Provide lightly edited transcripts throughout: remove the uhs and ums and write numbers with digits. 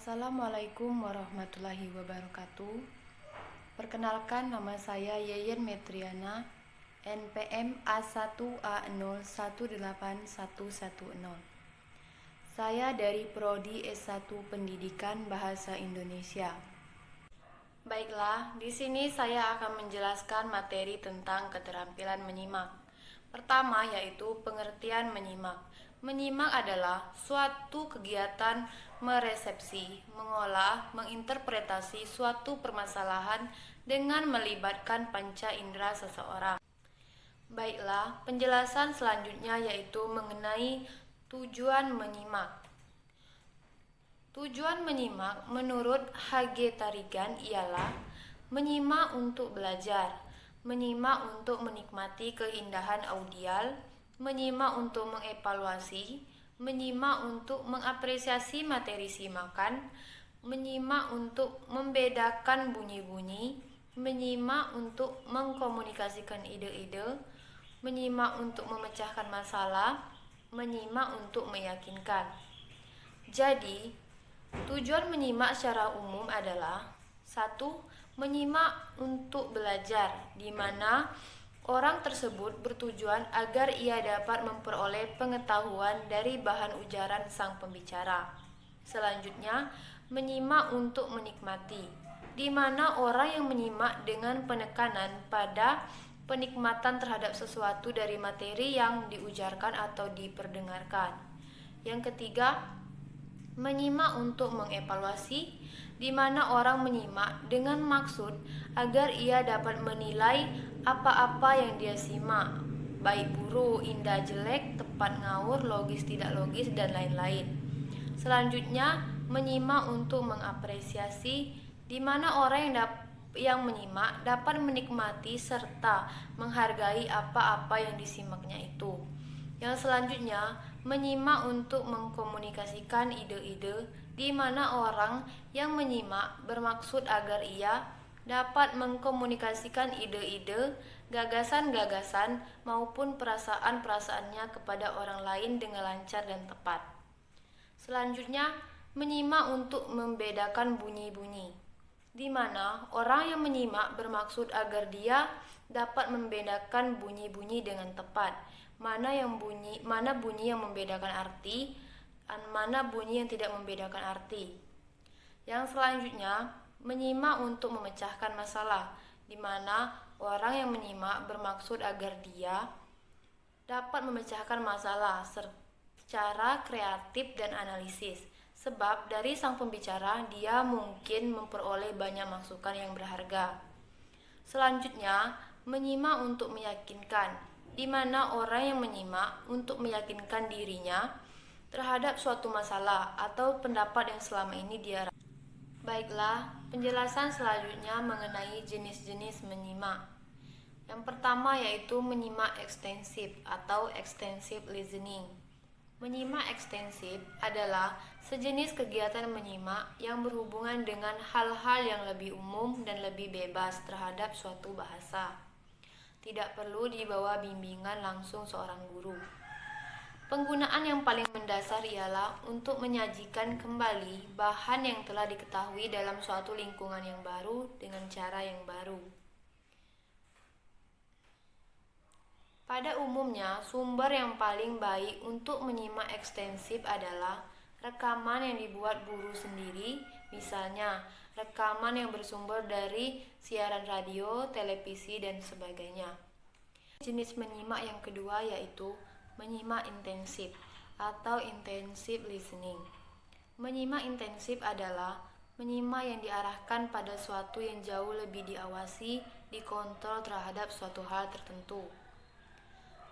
Assalamualaikum warahmatullahi wabarakatuh. Perkenalkan, nama saya Yeyen Metriana, NPM A1A018110. Saya dari Prodi S1 Pendidikan Bahasa Indonesia. Baiklah, di sini saya akan menjelaskan materi tentang keterampilan menyimak. Pertama yaitu pengertian menyimak. Menyimak adalah suatu kegiatan meresepsi, mengolah, menginterpretasi suatu permasalahan dengan melibatkan panca indera seseorang. Baiklah, penjelasan selanjutnya yaitu mengenai tujuan menyimak. Tujuan menyimak menurut H.G. Tarigan ialah menyimak untuk belajar, menyimak untuk menikmati keindahan audial, menyimak untuk mengevaluasi, menyimak untuk mengapresiasi materi simakan, menyimak untuk membedakan bunyi-bunyi, menyimak untuk mengkomunikasikan ide-ide, menyimak untuk memecahkan masalah, menyimak untuk meyakinkan. Jadi, tujuan menyimak secara umum adalah 1. Menyimak untuk belajar, di mana orang tersebut bertujuan agar ia dapat memperoleh pengetahuan dari bahan ujaran sang pembicara. Selanjutnya, menyimak untuk menikmati, di mana orang yang menyimak dengan penekanan pada penikmatan terhadap sesuatu dari materi yang diujarkan atau diperdengarkan. Yang ketiga, menyimak untuk mengevaluasi, di mana orang menyimak dengan maksud agar ia dapat menilai apa-apa yang dia simak, baik buruk, indah, jelek, tepat, ngawur, logis, tidak logis, dan lain-lain. Selanjutnya, menyimak untuk mengapresiasi, di mana orang yang menyimak dapat menikmati serta menghargai apa-apa yang disimaknya itu. Yang selanjutnya, menyimak untuk mengkomunikasikan ide-ide, di mana orang yang menyimak bermaksud agar ia dapat mengkomunikasikan ide-ide, gagasan-gagasan maupun perasaan-perasaannya kepada orang lain dengan lancar dan tepat. Selanjutnya, menyimak untuk membedakan bunyi-bunyi, di mana orang yang menyimak bermaksud agar dia dapat membedakan bunyi-bunyi dengan tepat. Mana bunyi yang membedakan arti, dan mana bunyi yang tidak membedakan arti. Yang selanjutnya, menyimak untuk memecahkan masalah, di mana orang yang menyimak bermaksud agar dia dapat memecahkan masalah secara kreatif dan analisis. Sebab dari sang pembicara dia mungkin memperoleh banyak masukan yang berharga. Selanjutnya, menyimak untuk meyakinkan, di mana orang yang menyimak untuk meyakinkan dirinya terhadap suatu masalah atau pendapat yang selama ini dia. Baiklah, penjelasan selanjutnya mengenai jenis-jenis menyimak. Yang pertama yaitu menyimak ekstensif atau extensive listening. Menyimak ekstensif adalah sejenis kegiatan menyimak yang berhubungan dengan hal-hal yang lebih umum dan lebih bebas terhadap suatu bahasa. Tidak perlu di bawah bimbingan langsung seorang guru. Penggunaan yang paling mendasar ialah untuk menyajikan kembali bahan yang telah diketahui dalam suatu lingkungan yang baru dengan cara yang baru. Pada umumnya, sumber yang paling baik untuk menyimak ekstensif adalah rekaman yang dibuat guru sendiri, misalnya rekaman yang bersumber dari siaran radio, televisi, dan sebagainya. Jenis menyimak yang kedua yaitu menyimak intensif atau intensive listening. Menyimak intensif adalah menyimak yang diarahkan pada suatu yang jauh lebih diawasi, dikontrol terhadap suatu hal tertentu.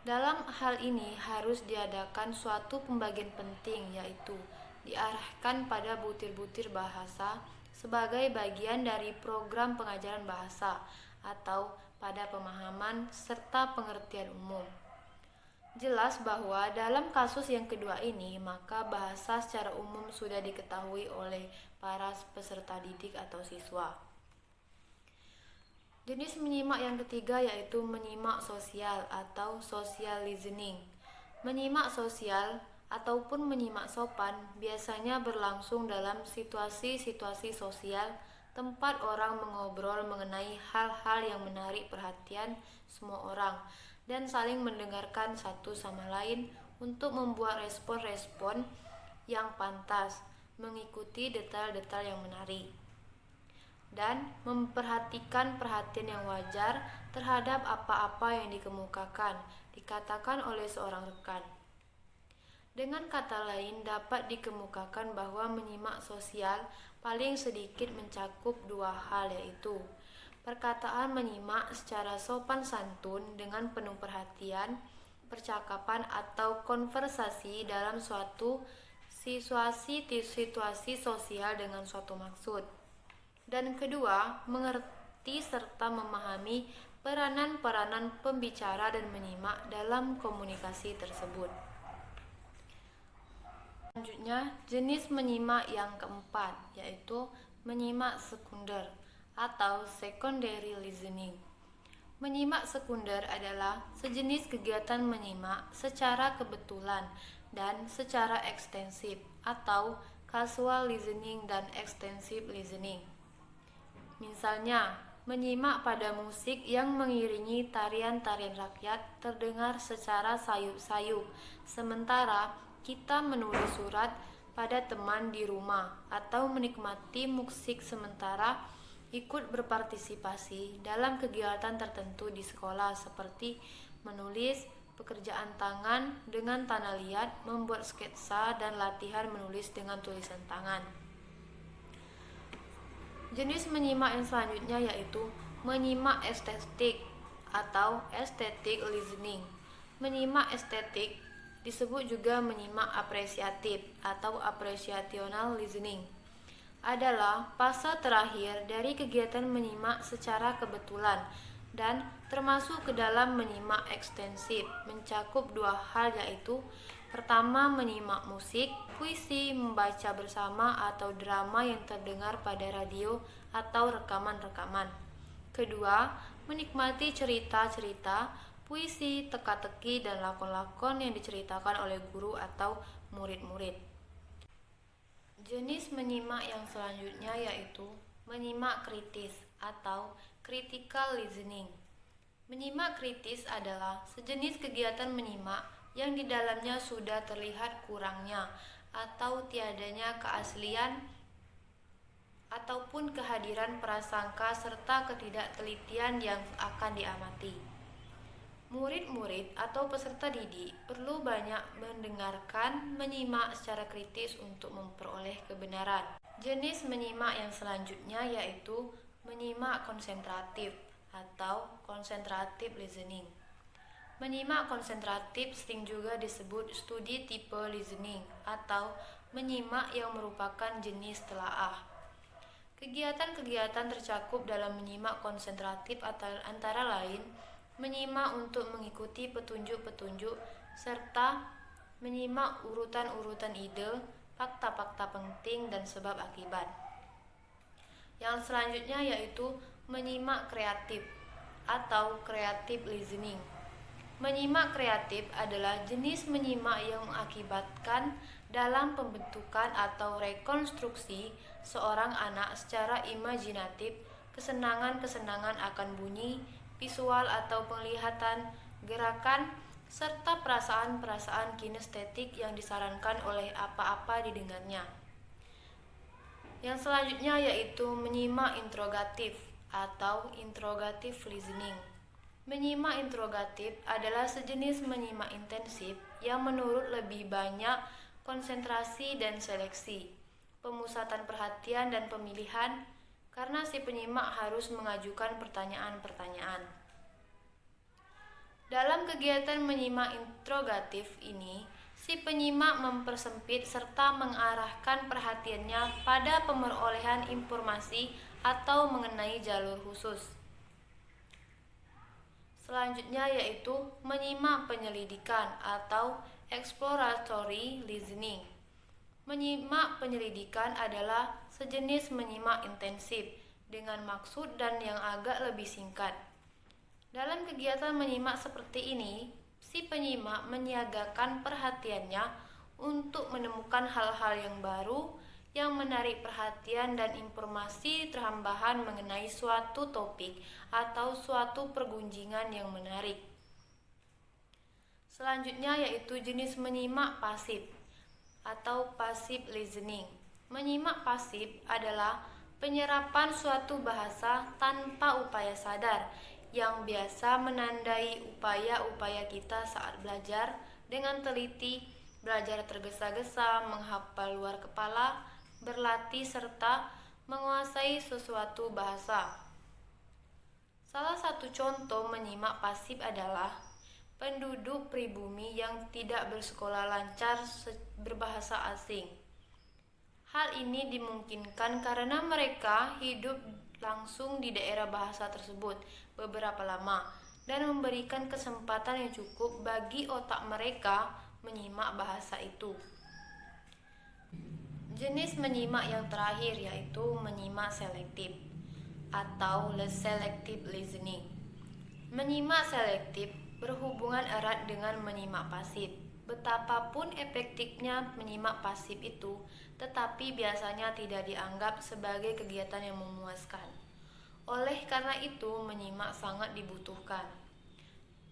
Dalam hal ini harus diadakan suatu pembagian penting, yaitu diarahkan pada butir-butir bahasa sebagai bagian dari program pengajaran bahasa atau pada pemahaman serta pengertian umum. Jelas bahwa dalam kasus yang kedua ini, maka bahasa secara umum sudah diketahui oleh para peserta didik atau siswa. Jenis menyimak yang ketiga yaitu menyimak sosial atau social listening. Menyimak sosial ataupun menyimak sopan biasanya berlangsung dalam situasi-situasi sosial tempat orang mengobrol mengenai hal-hal yang menarik perhatian semua orang dan saling mendengarkan satu sama lain untuk membuat respon-respon yang pantas, mengikuti detail-detail yang menarik, dan memperhatikan perhatian yang wajar terhadap apa-apa yang dikatakan oleh seorang rekan. Dengan kata lain, dapat dikemukakan bahwa menyimak sosial paling sedikit mencakup dua hal, yaitu perkataan menyimak secara sopan santun dengan penuh perhatian, percakapan atau konversasi dalam suatu situasi sosial dengan suatu maksud. Dan kedua, mengerti serta memahami peranan-peranan pembicara dan menyimak dalam komunikasi tersebut. Selanjutnya, jenis menyimak yang keempat, yaitu menyimak sekunder atau secondary listening. Menyimak sekunder adalah sejenis kegiatan menyimak secara kebetulan dan secara ekstensif atau casual listening dan extensive listening. Misalnya, menyimak pada musik yang mengiringi tarian-tarian rakyat terdengar secara sayup-sayup, sementara kita menulis surat pada teman di rumah, atau menikmati musik sementara ikut berpartisipasi dalam kegiatan tertentu di sekolah seperti menulis, pekerjaan tangan dengan tanah liat, membuat sketsa, dan latihan menulis dengan tulisan tangan. Jenis menyimak yang selanjutnya yaitu menyimak estetik atau aesthetic listening. Menyimak estetik disebut juga menyimak apresiatif atau appreciational listening. Adalah fase terakhir dari kegiatan menyimak secara kebetulan dan termasuk ke dalam menyimak ekstensif, mencakup dua hal, yaitu pertama, menyimak musik, puisi, membaca bersama atau drama yang terdengar pada radio atau rekaman-rekaman. Kedua, menikmati cerita-cerita, puisi, teka-teki, dan lakon-lakon yang diceritakan oleh guru atau murid-murid. Jenis menyimak yang selanjutnya yaitu menyimak kritis atau critical listening. Menyimak kritis adalah sejenis kegiatan menyimak yang di dalamnya sudah terlihat kurangnya atau tiadanya keaslian ataupun kehadiran prasangka serta ketidaktelitian yang akan diamati. Murid-murid atau peserta didik perlu banyak mendengarkan, menyimak secara kritis untuk memperoleh kebenaran. Jenis menyimak yang selanjutnya yaitu menyimak konsentratif atau concentrative listening. Menyimak konsentratif sering juga disebut studi tipe listening atau menyimak yang merupakan jenis telaah. Kegiatan-kegiatan tercakup dalam menyimak konsentratif antara lain menyimak untuk mengikuti petunjuk-petunjuk serta menyimak urutan-urutan ide, fakta-fakta penting dan sebab akibat. Yang selanjutnya yaitu menyimak kreatif atau creative listening. Menyimak kreatif adalah jenis menyimak yang mengakibatkan dalam pembentukan atau rekonstruksi seorang anak secara imajinatif kesenangan-kesenangan akan bunyi, visual atau penglihatan, gerakan, serta perasaan-perasaan kinestetik yang disarankan oleh apa-apa didengarnya. Yang selanjutnya yaitu menyimak interogatif atau interrogative listening. Menyimak interogatif adalah sejenis menyimak intensif yang menurut lebih banyak konsentrasi dan seleksi, pemusatan perhatian dan pemilihan, karena si penyimak harus mengajukan pertanyaan-pertanyaan. Dalam kegiatan menyimak interogatif ini, si penyimak mempersempit serta mengarahkan perhatiannya pada pemerolehan informasi atau mengenai jalur khusus. Selanjutnya yaitu menyimak penyelidikan atau exploratory listening. Menyimak penyelidikan adalah sejenis menyimak intensif dengan maksud dan yang agak lebih singkat. Dalam kegiatan menyimak seperti ini, si penyimak menyiagakan perhatiannya untuk menemukan hal-hal yang baru yang menarik perhatian dan informasi tambahan mengenai suatu topik atau suatu pergunjingan yang menarik. Selanjutnya yaitu jenis menyimak pasif atau passive listening. Menyimak pasif adalah penyerapan suatu bahasa tanpa upaya sadar yang biasa menandai upaya-upaya kita saat belajar dengan teliti, belajar tergesa-gesa, menghafal luar kepala, berlatih serta menguasai sesuatu bahasa. Salah satu contoh menyimak pasif adalah penduduk pribumi yang tidak bersekolah lancar berbahasa asing. Hal ini dimungkinkan karena mereka hidup langsung di daerah bahasa tersebut beberapa lama dan memberikan kesempatan yang cukup bagi otak mereka menyimak bahasa itu. Jenis menyimak yang terakhir yaitu menyimak selektif atau selective listening. Menyimak selektif berhubungan erat dengan menyimak pasif. Betapapun efektifnya menyimak pasif itu, tetapi biasanya tidak dianggap sebagai kegiatan yang memuaskan. Oleh karena itu, menyimak sangat dibutuhkan.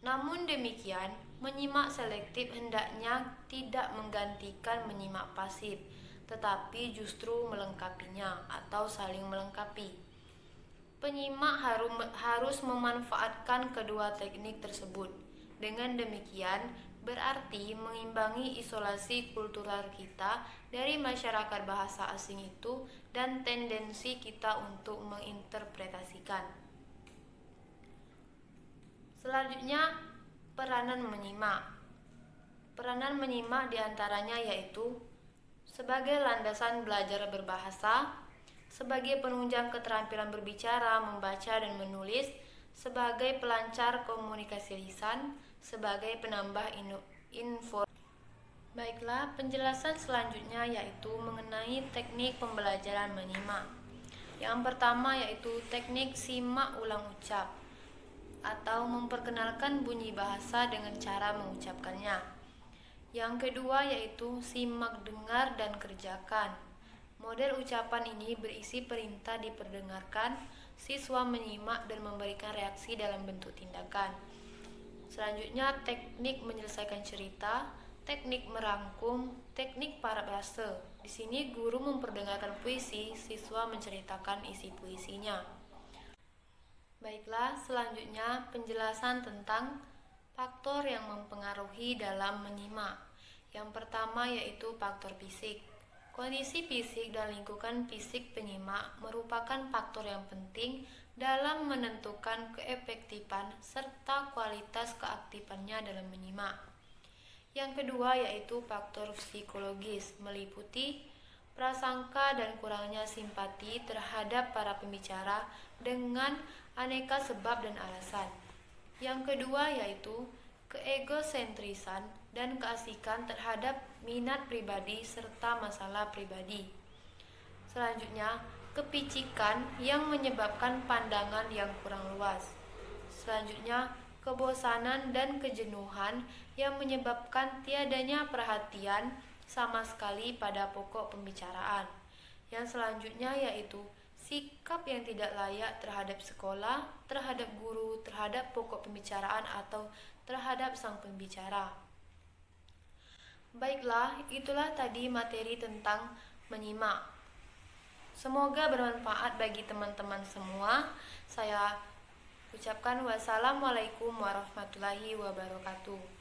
Namun demikian, menyimak selektif hendaknya tidak menggantikan menyimak pasif, tetapi justru melengkapinya atau saling melengkapi. Penyimak harus memanfaatkan kedua teknik tersebut. Dengan demikian, berarti mengimbangi isolasi kultural kita dari masyarakat bahasa asing itu dan tendensi kita untuk menginterpretasikan. Selanjutnya, peranan menyimak. Peranan menyimak diantaranya yaitu sebagai landasan belajar berbahasa, sebagai penunjang keterampilan berbicara, membaca, dan menulis, sebagai pelancar komunikasi lisan, sebagai penambah info. Baiklah, penjelasan selanjutnya yaitu mengenai teknik pembelajaran menyimak. Yang pertama yaitu teknik simak ulang ucap atau memperkenalkan bunyi bahasa dengan cara mengucapkannya. Yang kedua yaitu simak, dengar, dan kerjakan. Model ucapan ini berisi perintah diperdengarkan, siswa menyimak dan memberikan reaksi dalam bentuk tindakan. Selanjutnya teknik menyelesaikan cerita, teknik merangkum, teknik parafrase. Di sini guru memperdengarkan puisi, siswa menceritakan isi puisinya. Baiklah, selanjutnya penjelasan tentang faktor yang mempengaruhi dalam menyimak. Yang pertama yaitu faktor fisik. Kondisi fisik dan lingkungan fisik penyimak merupakan faktor yang penting dalam menentukan keefektifan serta kualitas keaktifannya dalam menyimak. Yang kedua yaitu faktor psikologis, meliputi prasangka dan kurangnya simpati terhadap para pembicara dengan aneka sebab dan alasan. Yang kedua yaitu keegosentrisan dan keasikan terhadap minat pribadi serta masalah pribadi. Selanjutnya, kepicikan yang menyebabkan pandangan yang kurang luas. Selanjutnya, kebosanan dan kejenuhan yang menyebabkan tiadanya perhatian sama sekali pada pokok pembicaraan. Yang selanjutnya yaitu sikap yang tidak layak terhadap sekolah, terhadap guru, terhadap pokok pembicaraan atau terhadap sang pembicara. Baiklah, itulah tadi materi tentang menyimak. Semoga bermanfaat bagi teman-teman semua. Saya ucapkan wassalamualaikum warahmatullahi wabarakatuh.